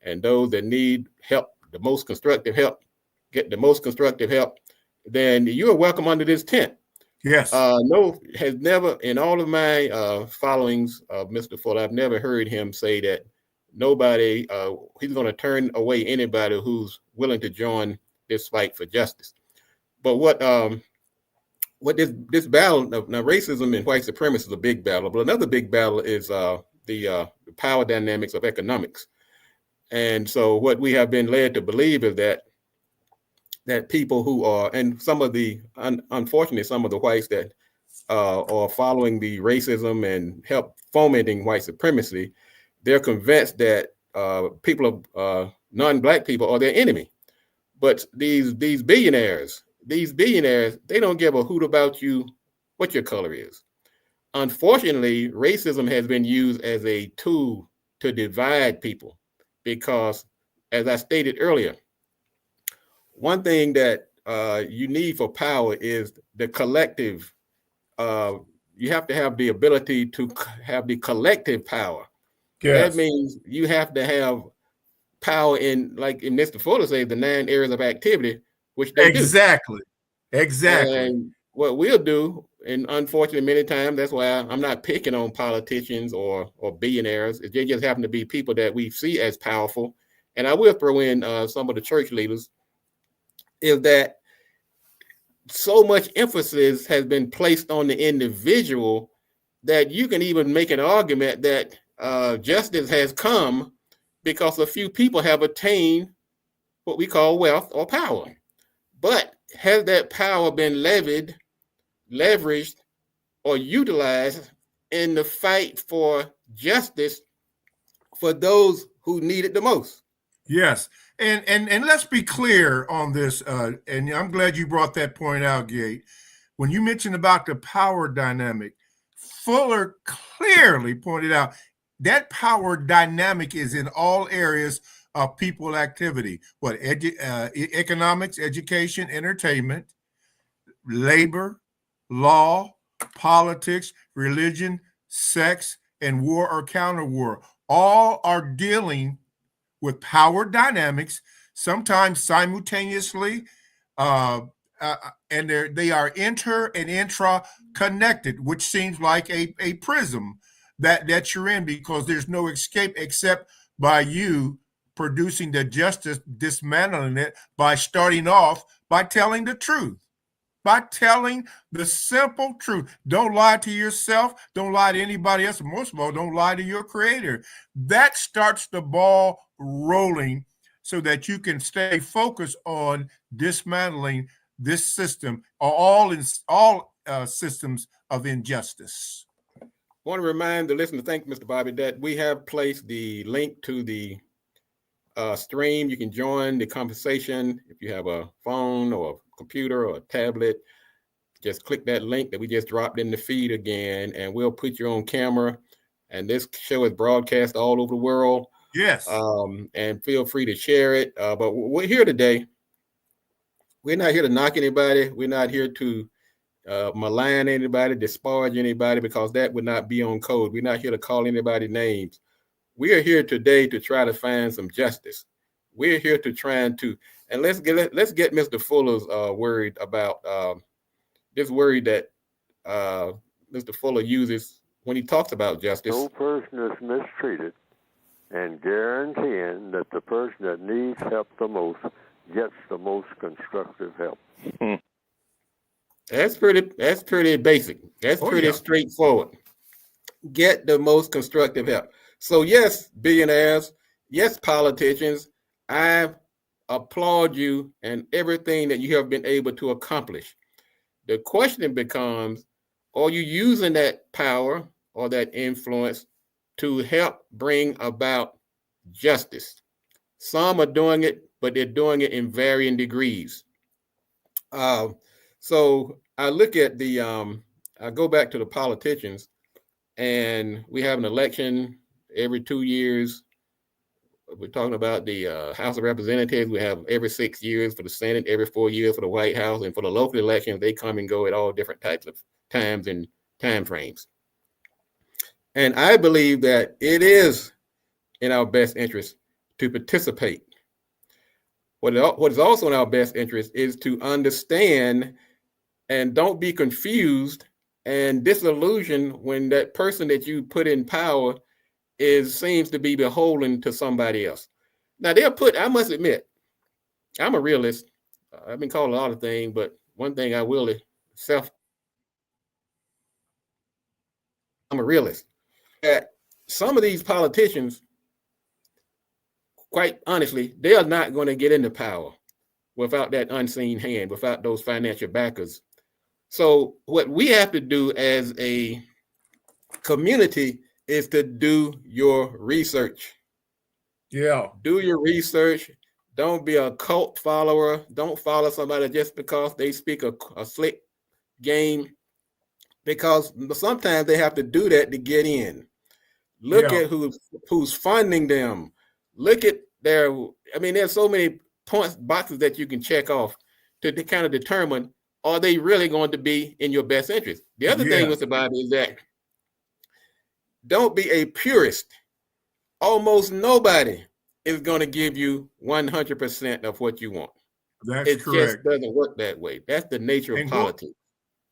and those that need help, the most constructive help, get the most constructive help, then you are welcome under this tent. Yes. No, has never, in all of my followings of Mr. Fuller, I've never heard him say that nobody, he's going to turn away anybody who's willing to join this fight for justice. But what this battle, now racism and white supremacy is a big battle, but another big battle is the power dynamics of economics. And so what we have been led to believe is that people who are, and some of the, unfortunately, some of the whites that or following the racism and help fomenting white supremacy, they're convinced that people of non-black people are their enemy. But these billionaires, they don't give a hoot about you, what your color is. Unfortunately, racism has been used as a tool to divide people because, as I stated earlier, one thing that you need for power is the collective. You have to have the ability to have the collective power. Yes. That means you have to have power in, like in Mr. Fuller says, the 9 areas of activity, which they do. Exactly. And what we'll do, and unfortunately, many times, that's why I'm not picking on politicians or billionaires. They just happen to be people that we see as powerful. And I will throw in some of the church leaders, is that so much emphasis has been placed on the individual that you can even make an argument that justice has come because a few people have attained what we call wealth or power. But has that power been leveraged, or utilized in the fight for justice for those who need it the most? Yes. And let's be clear on this. And I'm glad you brought that point out, Gate. When you mentioned about the power dynamic, Fuller clearly pointed out that power dynamic is in all areas of people activity. What economics, education, entertainment, labor, law, politics, religion, sex, and war or counter war. All are dealing with power dynamics, sometimes simultaneously, and they are inter and intra connected, which seems like a prism that you're in, because there's no escape except by you producing the justice, dismantling it by starting off by telling the truth. By telling the simple truth. Don't lie to yourself. Don't lie to anybody else. Most of all, don't lie to your creator. That starts the ball rolling so that you can stay focused on dismantling this system, all systems of injustice. I want to remind the listener, thank you, Mr. Bobby, that we have placed the link to the stream. You can join the conversation if you have a phone or a computer or a tablet. Just click that link that we just dropped in the feed again, and we'll put you on camera. And this show is broadcast all over the world. Yes. And feel free to share it. But we're here today. We're not here to knock anybody. We're not here to malign anybody, disparage anybody, because that would not be on code. We're not here to call anybody names. We are here today to try to find some justice. We're here to try to, and let's get Mr. Fuller's word about this word that Mr. Fuller uses when he talks about justice. No person is mistreated, and guaranteeing that the person that needs help the most gets the most constructive help. That's pretty basic. That's pretty straightforward. Get the most constructive help. So yes, billionaires, yes, politicians, I applaud you and everything that you have been able to accomplish. The question becomes, are you using that power or that influence to help bring about justice? Some are doing it, but they're doing it in varying degrees. So I look at I go back to the politicians, and we have an election every 2 years. We're talking about the House of Representatives. We have every 6 years for the Senate, every 4 years for the White House, and for the local elections, they come and go at all different types of times and time frames. And I believe that it is in our best interest to participate. What is also in our best interest is to understand and don't be confused and disillusioned when that person that you put in power seems to be beholden to somebody else. Now I must admit, I'm a realist. I've been called a lot of things, but one thing I will I'm a realist. That some of these politicians, quite honestly, they are not going to get into power without that unseen hand, without those financial backers. So what we have to do as a community is to do your research. Yeah. Do your research. Don't be a cult follower. Don't follow somebody just because they speak a slick game, because sometimes they have to do that to get in. Look at who's funding them. Look at their, I mean, there's so many boxes that you can check off to kind of determine, are they really going to be in your best interest? The other thing with the Bible is that don't be a purist. Almost nobody is going to give you 100% of what you want. That's it correct. Just doesn't work that way. That's the nature of politics.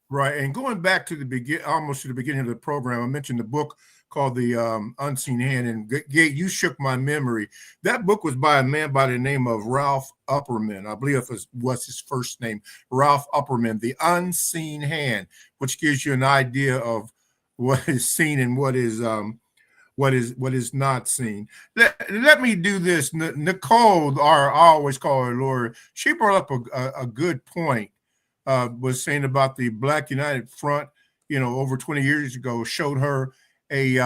Right. And going back to almost to the beginning of the program, I mentioned the book called The Unseen Hand. And Gate, you shook my memory. That book was by a man by the name of Ralph Upperman. I believe it was his first name, Ralph Upperman, The Unseen Hand, which gives you an idea of what is seen and what is not seen. Let me do this. Nicole, I always call her Laura, she brought up a good point. Was saying about the Black United Front, over 20 years ago, showed her a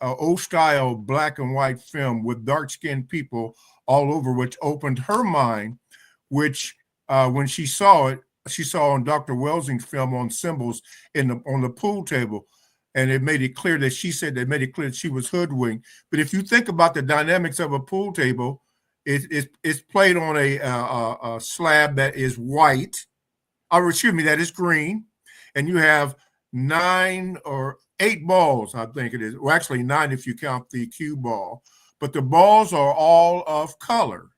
old style black and white film with dark skinned people all over, which opened her mind, which when she saw it, she saw on Dr. Welsing's film on symbols on the pool table. And it made it clear that she was hoodwinked. But if you think about the dynamics of a pool table, it's played on a slab that is white. That is green, and you have 9 or 8 balls, I think it is. Well, actually 9 if you count the cue ball. But the balls are all of color,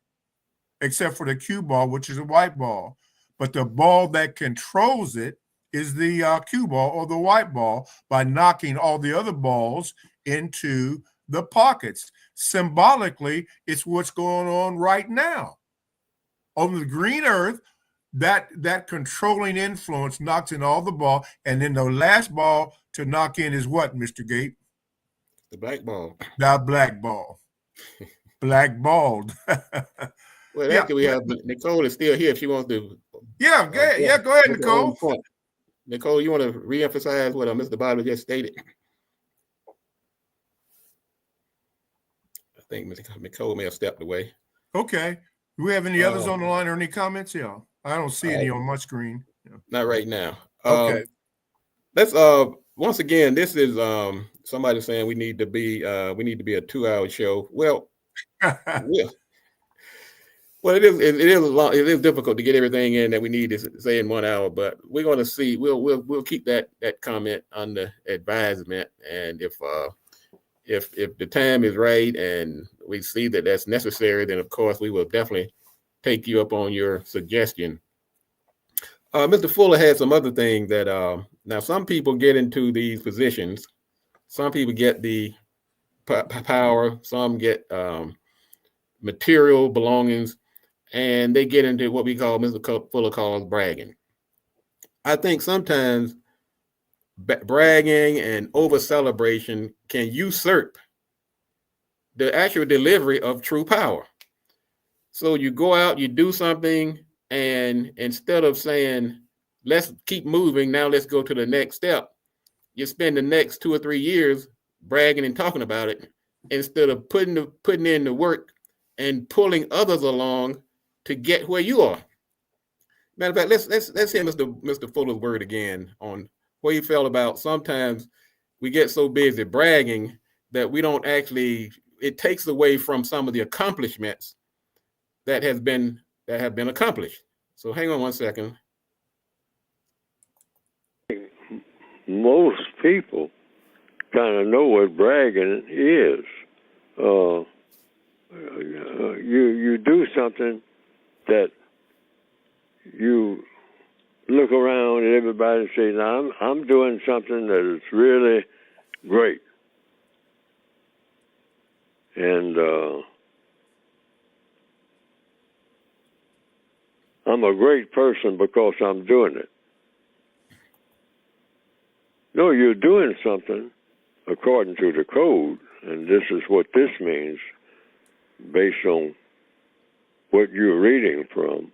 except for the cue ball, which is a white ball. But the ball that controls it is the cue ball or the white ball by knocking all the other balls into the pockets. Symbolically, it's what's going on right now. On the green earth, that controlling influence knocks in all the ball, and then the last ball to knock in is what, Mr. Gate? The black ball. The black ball. Blackballed. Well, actually, we have Nicole is still here if she wants to. Yeah, go ahead, Nicole. Nicole, you want to reemphasize what Mr. Bobby just stated? I think Nicole may have stepped away. Okay. Do we have any others on the line or any comments? Yeah. I don't see any on my screen. Yeah. Not right now. Okay. Let's once again, this is somebody saying we need to be a 2-hour show. Well, yeah. Well, it is difficult to get everything in that we need to say in 1 hour, but we're going to see. We'll keep that comment under advisement, and if the time is right and we see that that's necessary, then of course we will definitely take you up on your suggestion. Mr. Fuller had some other things that now some people get into these positions. Some people get the power. Some get material belongings. And they get into what we call, Mr. Fuller calls bragging. I think sometimes bragging and over celebration can usurp the actual delivery of true power. So you go out, you do something, and instead of saying, let's keep moving, now let's go to the next step, you spend the next 2 or 3 years bragging and talking about it instead of putting in the work and pulling others along to get where you are. Matter of fact, let's hear Mr. Fuller's word again on what he felt about sometimes we get so busy bragging that we don't actually, it takes away from some of the accomplishments that have been accomplished. So hang on one second. Most people kind of know what bragging is. You do something that you look around and everybody say, "Now I'm doing something that is really great," and I'm a great person because I'm doing it. No, you're doing something according to the code, and this is what this means based on what you're reading from,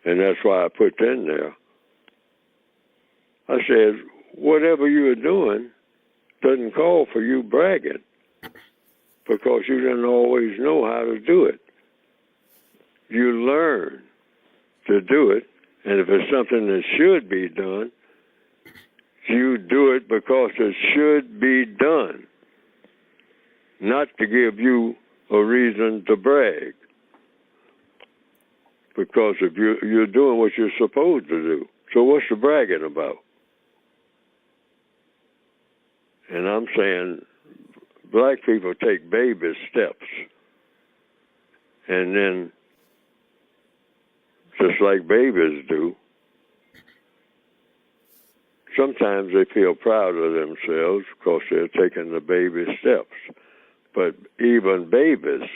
and that's why I put in there. I said, whatever you're doing doesn't call for you bragging because you didn't always know how to do it. You learn to do it, and if it's something that should be done, you do it because it should be done, not to give you a reason to brag. Because if you're doing what you're supposed to do, so what's the bragging about? And I'm saying black people take baby steps, and then just like babies do, sometimes they feel proud of themselves because they're taking the baby steps. But even babies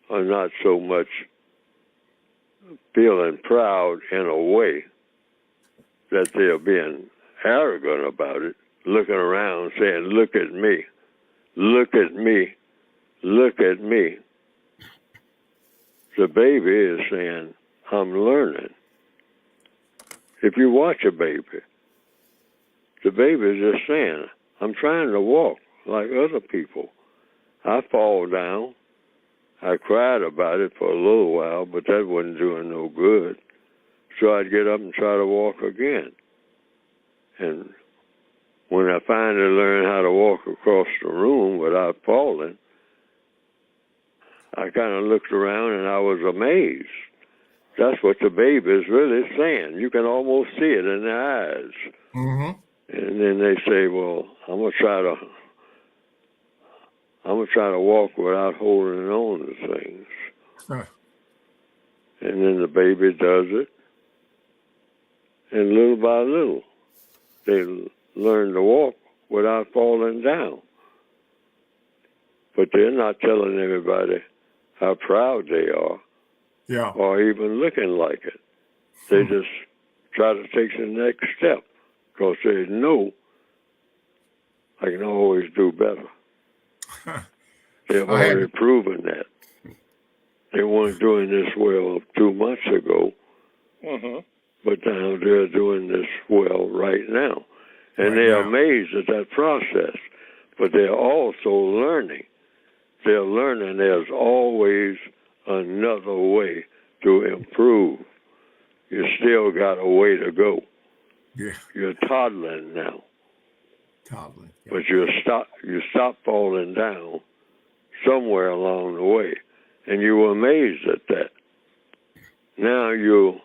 are not so much feeling proud in a way that they're being arrogant about it, looking around saying, look at me, look at me, look at me. The baby is saying, I'm learning. If you watch a baby, the baby is just saying, I'm trying to walk like other people. I fall down. I cried about it for a little while, but that wasn't doing no good. So I'd get up and try to walk again. And when I finally learned how to walk across the room without falling, I kind of looked around and I was amazed. That's what the baby is really saying. You can almost see it in their eyes. Mm-hmm. And then they say, well, I'm gonna try to walk without holding on to things. Huh. And then the baby does it. And little by little, they learn to walk without falling down. But they're not telling everybody how proud they are, Yeah. or even looking like it. They just try to take the next step because they know I can always do better. They've already proven that. They weren't doing this well 2 months ago, but now they're doing this well right now. And they're amazed at that process, but they're also learning. They're learning there's always another way to improve. You still got a way to go. Yeah. You're toddling now. Toddling. Yeah. But you stop falling down somewhere along the way. And you were amazed at that. Now you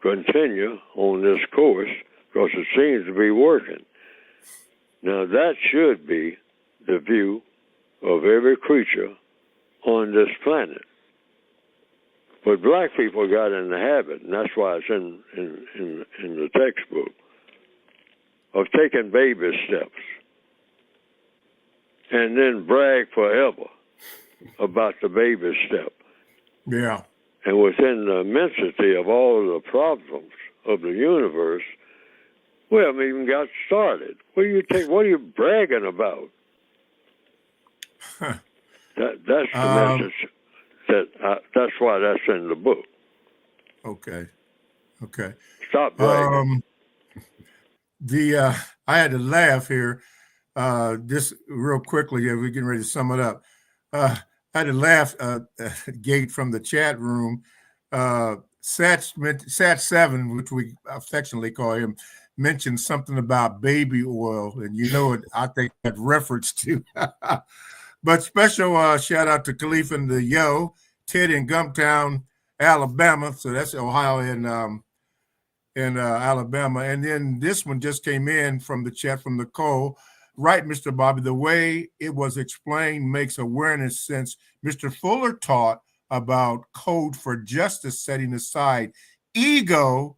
continue on this course because it seems to be working. Now that should be the view of every creature on this planet. But black people got in the habit, and that's why it's in the textbook, of taking baby steps and then brag forever about the baby step. Yeah. And within the immensity of all the problems of the universe, we haven't even got started. What are you bragging about? That's the message. That's why that's in the book. Okay. Stop bragging. I had to laugh here. Just real quickly, we're getting ready to sum it up. I had to laugh. Gate from the chat room. Sat7, which we affectionately call him, mentioned something about baby oil, and you know it. I think that reference to. But special shout out to Khalif and the Yo, Ted in Gumptown, Alabama. So that's Ohio and Alabama. And then this one just came in from the chat from Nicole. Right, Mr. Bobby, the way it was explained makes awareness sense. Mr. Fuller taught about code for justice, setting aside ego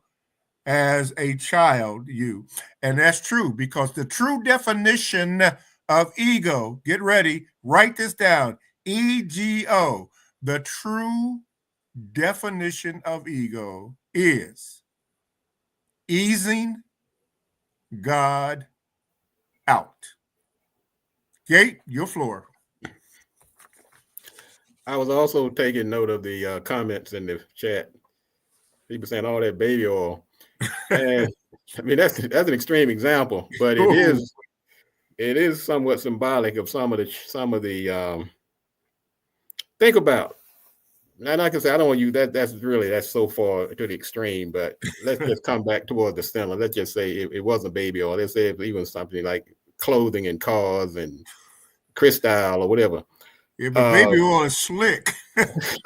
as a child, you. And that's true, because the true definition of ego, get ready, write this down, EGO, the true definition of ego is easing God out. Gate, your floor. I was also taking note of the comments in the chat. People saying all that baby oil. And I mean, that's an extreme example, but it is somewhat symbolic of some of the think about. Now, like I said, I don't want you that's so far to the extreme, but let's just come back toward the center. Let's just say it wasn't baby oil. Let's say it was even something like clothing and cars and crystal or whatever. Yeah, but baby oil is slick. That's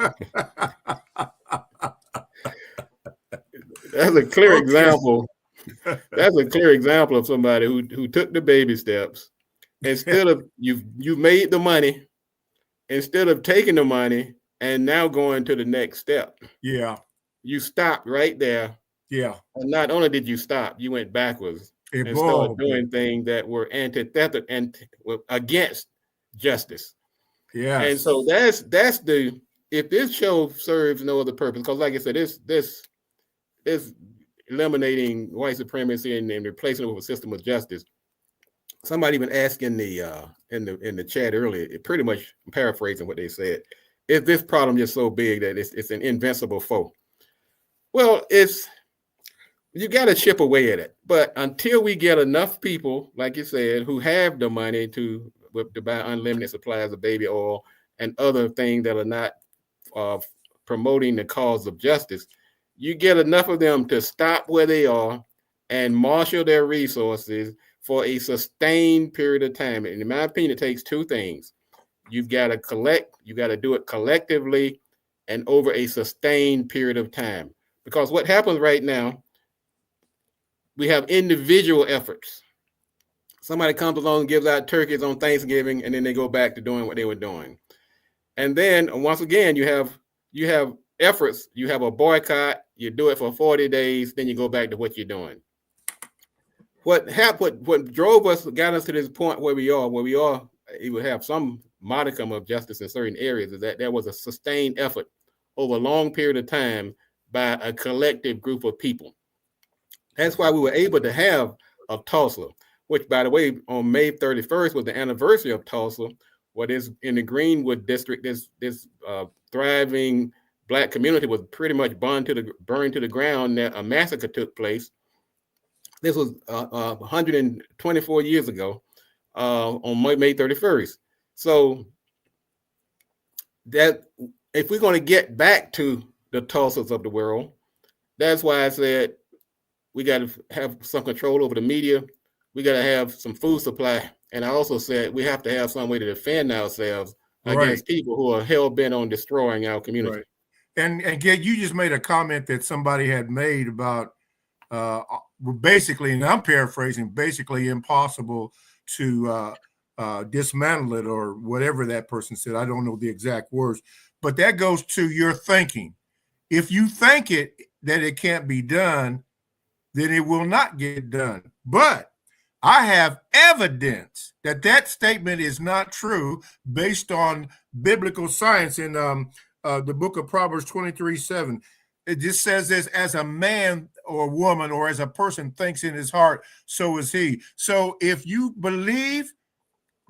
a clear example. That's a clear example of somebody who took the baby steps. Instead of you made the money, instead of taking the money and now going to the next step. Yeah. You stopped right there. Yeah. And not only did you stop, you went backwards and started doing things that were antithetical and against justice. Yeah. And so that's the, if this show serves no other purpose, because like I said, this eliminating white supremacy and replacing it with a system of justice. Somebody even asked in the chat earlier, it pretty much, I'm paraphrasing what they said, is this problem just so big that it's an invincible foe? Well, you got to chip away at it. But until we get enough people, like you said, who have the money to buy unlimited supplies of baby oil and other things that are not promoting the cause of justice, you get enough of them to stop where they are and marshal their resources for a sustained period of time. And in my opinion, it takes two things. You've got to do it collectively and over a sustained period of time. Because what happens right now, we have individual efforts. Somebody comes along and gives out turkeys on Thanksgiving, and then they go back to doing what they were doing. And then once again, you have efforts. You have a boycott. You do it for 40 days, then you go back to what you're doing. What got us to this point where we are, it would have some modicum of justice in certain areas, is that there was a sustained effort over a long period of time by a collective group of people. That's why we were able to have of Tulsa, which, by the way, on May 31st was the anniversary of Tulsa, what is in the Greenwood district, this thriving Black community was pretty much burned to the ground. A massacre took place. This was 124 years ago on May 31st. So that if we're going to get back to the Tulsas of the world, that's why I said we got to have some control over the media. We got to have some food supply. And I also said we have to have some way to defend ourselves against people who are hell-bent on destroying our community. Right. And Ged, you just made a comment that somebody had made about basically, and I'm paraphrasing, basically impossible to dismantle it or whatever that person said. I don't know the exact words, but that goes to your thinking. If you think that it can't be done, then it will not get done. But I have evidence that statement is not true based on biblical science in the book of Proverbs 23:7. It just says this: as a man or woman or as a person thinks in his heart, so is he. So if you believe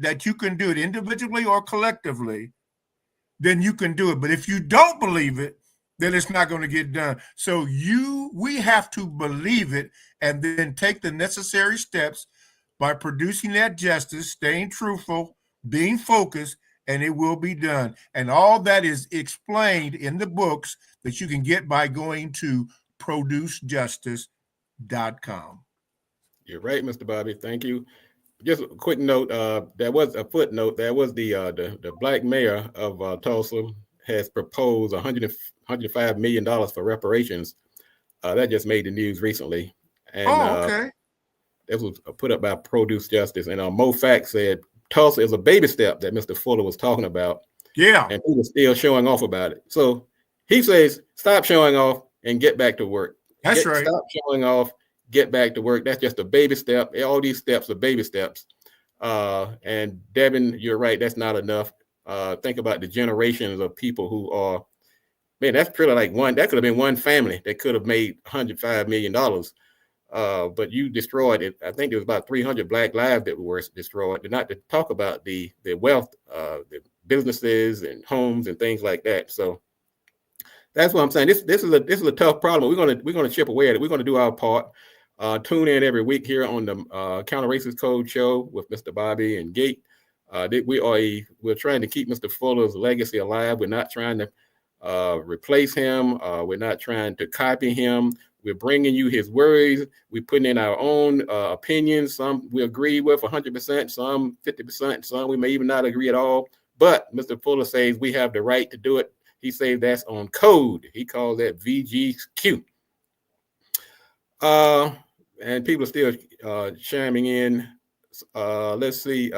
that you can do it individually or collectively, then you can do it. But if you don't believe it, then it's not going to get done. So we have to believe it and then take the necessary steps by producing that justice, staying truthful, being focused, and it will be done. And all that is explained in the books that you can get by going to producejustice.com. You're right, Mr. Bobby. Thank you. Just a quick note, there was a footnote. There was the Black mayor of Tulsa has proposed $105 million for reparations. That just made the news recently. And, okay. It was put up by Produce Justice. And Mo Fact said Tulsa is a baby step that Mr. Fuller was talking about. Yeah. And he was still showing off about it. So he says, stop showing off and get back to work. That's right. Stop showing off, get back to work. That's just a baby step. All these steps are baby steps. And Devin, you're right. That's not enough. Think about the generations of people who are, man, that's pretty like that could have been one family that could have made $105 million. But you destroyed it. I think there was about 300 Black lives that were destroyed. Not to talk about the wealth, the businesses and homes and things like that. So That's what I'm saying. This is a tough problem. We're gonna chip away at it. We're gonna do our part. Tune in every week here on the Counter Racist Code Show with Mr. Bobby and Gate. We're trying to keep Mr. Fuller's legacy alive. We're not trying to replace him. We're not trying to copy him. We're bringing you his words. We're putting in our own opinions. Some we agree with 100%, some 50%, some we may even not agree at all. But Mr. Fuller says we have the right to do it. He says that's on code. He calls that VGQ. And people are still chiming in. Let's see.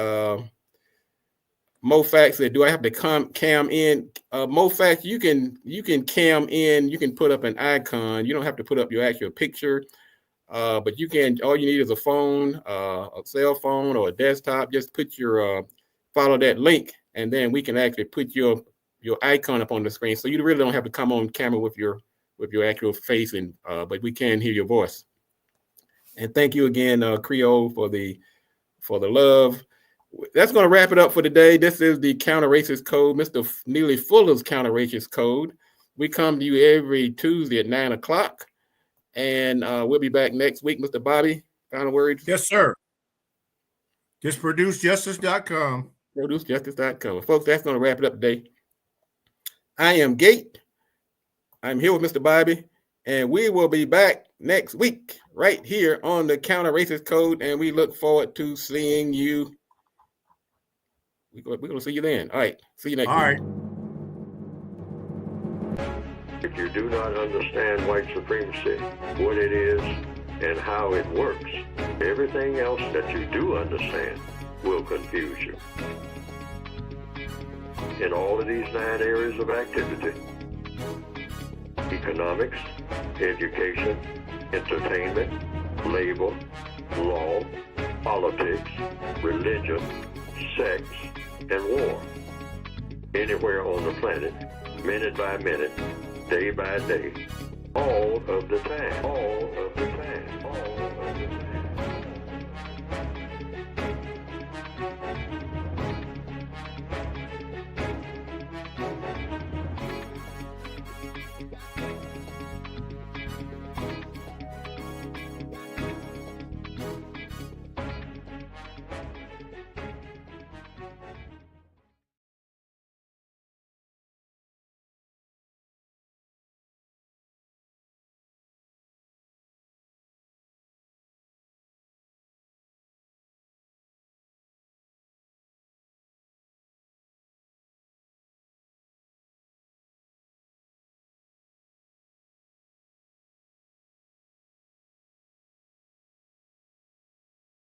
Mo Facts said, do I have to cam in? Mo Facts, you can cam in. You can put up an icon. You don't have to put up your actual picture. But you can. All you need is a phone, a cell phone, or a desktop. Just put your follow that link, and then we can actually put your icon up on the screen. So you really don't have to come on camera with your actual face, and but we can hear your voice. And thank you again, Creole, for the love. That's going to wrap it up for today. This is the Counter Racist Code, Mr. Neely Fuller's Counter Racist Code. We come to you every Tuesday at 9 o'clock, and we'll be back next week. Mr. Bobby, final words? Yes, sir. Just producejustice.com. Producejustice.com. Folks, that's going to wrap it up today. I am Gate. I'm here with Mr. Bobby, and we will be back next week right here on the Counter Racist Code, and we look forward to seeing you. We're going to see you then. All right. See you next week. All right. If you do not understand white supremacy, what it is, and how it works, everything else that you do understand will confuse you. In all of these 9 areas of activity, economics, education, entertainment, labor, law, politics, religion, sex, and war. Anywhere on the planet, minute by minute, day by day, all of the time.